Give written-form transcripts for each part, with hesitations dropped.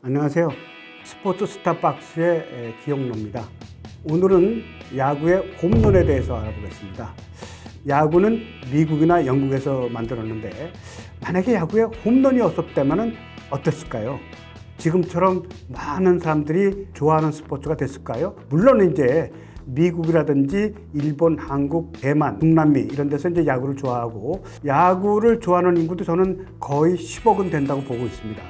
안녕하세요. 스포츠 스타박스의 기영로입니다. 오늘은 야구의 홈런에 대해서 알아보겠습니다. 야구는 미국이나 영국에서 만들었는데 만약에 야구에 홈런이 없었다면 어땠을까요? 지금처럼 많은 사람들이 좋아하는 스포츠가 됐을까요? 물론 이제 미국이라든지 일본, 한국, 대만, 중남미 이런 데서 이제 야구를 좋아하고 야구를 좋아하는 인구도 저는 거의 10억은 된다고 보고 있습니다.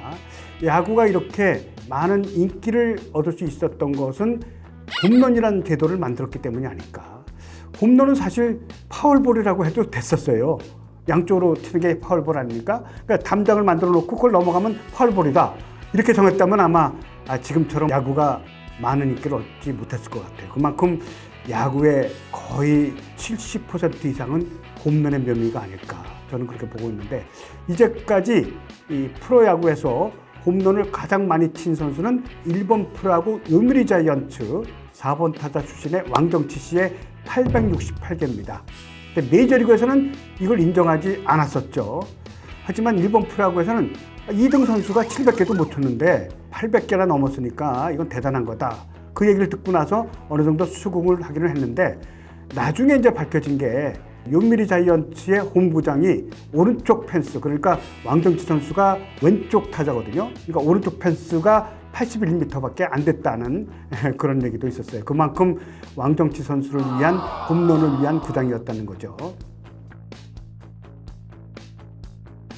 야구가 이렇게 많은 인기를 얻을 수 있었던 것은 홈런이라는 제도를 만들었기 때문이 아닐까. 홈런은 사실 파울볼이라고 해도 됐었어요. 양쪽으로 치는 게 파울볼 아닙니까? 그러니까 담장을 만들어 놓고 그걸 넘어가면 파울볼이다. 이렇게 정했다면 아마 지금처럼 야구가 많은 인기를 얻지 못했을 것 같아요. 그만큼 야구의 거의 70% 이상은 홈런의 묘미가 아닐까. 저는 그렇게 보고 있는데 이제까지 이 프로야구에서 홈런을 가장 많이 친 선수는 일본 프로야구 요미리 자이언츠 4번 타자 출신의 왕정치 씨의 868개입니다. 근데 메이저리그에서는 이걸 인정하지 않았었죠. 하지만 일본 프로야구에서는 2등 선수가 700개도 못 쳤는데 800개나 넘었으니까 이건 대단한 거다. 그 얘기를 듣고 나서 어느 정도 수긍을 하기는 했는데 나중에 이제 밝혀진 게 요미리 자이언츠의 홈구장이 오른쪽 펜스, 그러니까 왕정치 선수가 왼쪽 타자거든요. 그러니까 오른쪽 펜스가 81m밖에 안 됐다는 그런 얘기도 있었어요. 그만큼 왕정치 선수를 위한 홈런을 위한 구장이었다는 거죠.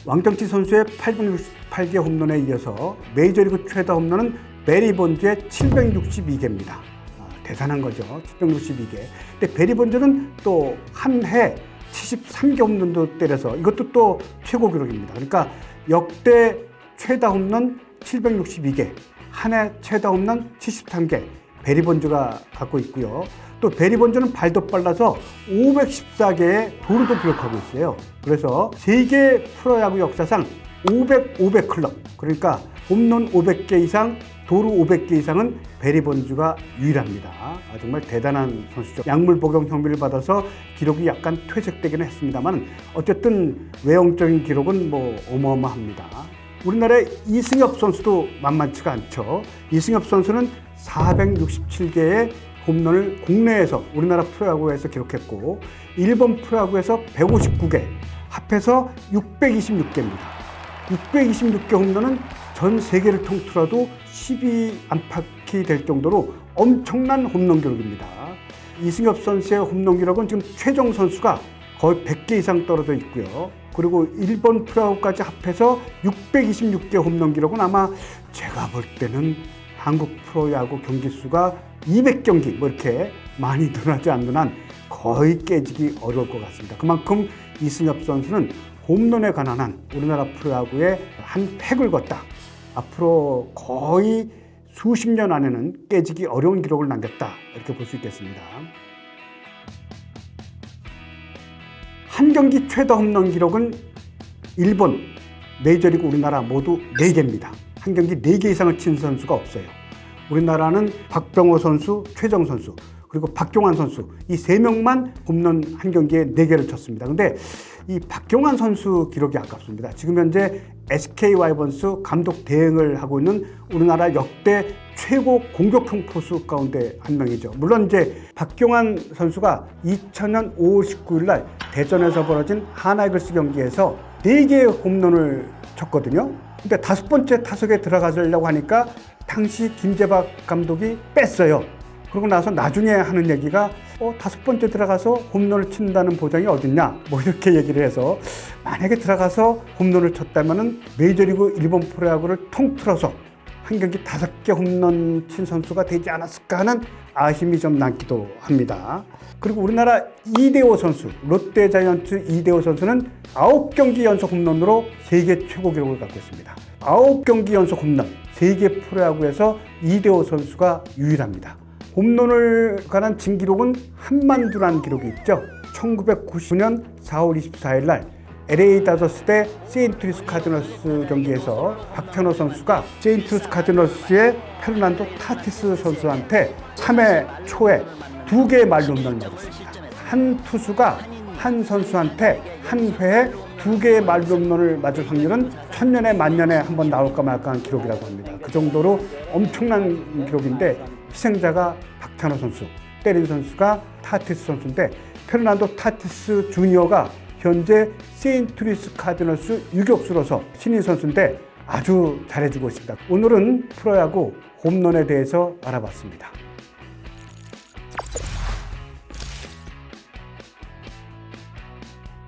왕정치 선수의 868개 홈런에 이어서 메이저리그 최다 홈런은 베리 본즈의 762개입니다. 대단한 거죠. 762개. 근데 베리 본즈는 또 한 해 73개 홈런도 때려서 이것도 또 최고 기록입니다. 그러니까 역대 최다 홈런 762개, 한 해 최다 홈런 73개 베리 본즈가 갖고 있고요. 또 베리 본즈는 발도 빨라서 514개의 도루도 기록하고 있어요. 그래서 세계 프로야구 역사상 500 클럽, 그러니까 홈런 500개 이상, 도루 500개 이상은 베리 본즈가 유일합니다. 정말 대단한 선수죠. 약물 복용 혐의를 받아서 기록이 약간 퇴색되기는 했습니다만 어쨌든 외형적인 기록은 어마어마합니다. 우리나라의 이승엽 선수도 만만치가 않죠. 이승엽 선수는 467개의 홈런을 국내에서 우리나라 프로야구에서 기록했고 일본 프로야구에서 159개, 합해서 626개입니다. 626개 홈런은 전 세계를 통틀어도 12안팎이 될 정도로 엄청난 홈런 기록입니다. 이승엽 선수의 홈런 기록은 지금 최정 선수가 거의 100개 이상 떨어져 있고요. 그리고 일본 프로야구까지 합해서 626개 홈런 기록은 아마 제가 볼 때는 한국 프로야구 경기 수가 200경기 이렇게 많이 늘어나지 않는 한 거의 깨지기 어려울 것 같습니다. 그만큼 이승엽 선수는 홈런에 관한 한 우리나라 프로야구에 한 획을 걷다. 앞으로 거의 수십 년 안에는 깨지기 어려운 기록을 남겼다. 이렇게 볼 수 있겠습니다. 한 경기 최다 홈런 기록은 일본, 메이저리그 우리나라 모두 4개입니다. 한 경기 4개 이상을 친 선수가 없어요. 우리나라는 박병호 선수, 최정 선수, 그리고 박경환 선수 이 3명만 홈런 한 경기에 4개를 쳤습니다. 근데 이 박경환 선수 기록이 아깝습니다. 지금 현재 SK 와이번스 감독 대행을 하고 있는 우리나라 역대 최고 공격형 포수 가운데 한 명이죠. 물론 이제 박경환 선수가 2000년 5월 19일 날 대전에서 벌어진 하나이글스 경기에서 4개의 홈런을 쳤거든요. 근데 5번째 타석에 들어가려고 하니까 당시 김재박 감독이 뺐어요. 그러고 나서 나중에 하는 얘기가 5번째 들어가서 홈런을 친다는 보장이 어딨냐 이렇게 얘기를 해서 만약에 들어가서 홈런을 쳤다면 메이저리그 일본 프로야구를 통틀어서 한 경기 5개 홈런 친 선수가 되지 않았을까 하는 아쉬움이 좀 남기도 합니다. 그리고 우리나라 이대호 선수, 롯데 자이언츠 이대호 선수는 9경기 연속 홈런으로 세계 최고 기록을 갖고 있습니다. 9경기 연속 홈런, 세계 프로야구에서 이대호 선수가 유일합니다. 홈런을 관한 진기록은 한만두라는 기록이 있죠. 1999년 4월 24일 날 LA 다저스 대 세인트루이스 카디널스 경기에서 박현호 선수가 세인트루이스 카디널스의 페르난도 타티스 선수한테 3회 초에 2개의 말로 홈런을 맞았습니다. 한 투수가 한 선수한테 한 회에 2개의 만루 홈런을 맞을 확률은 1000년에 만년에 한 번 나올까 말까 한 기록이라고 합니다. 그 정도로 엄청난 기록인데 희생자가 박찬호 선수, 때린 선수가 타티스 선수인데 페르난도 타티스 주니어가 현재 세인트루이스 카디널스 유격수로서 신인 선수인데 아주 잘해주고 있습니다. 오늘은 프로야구 홈런에 대해서 알아봤습니다.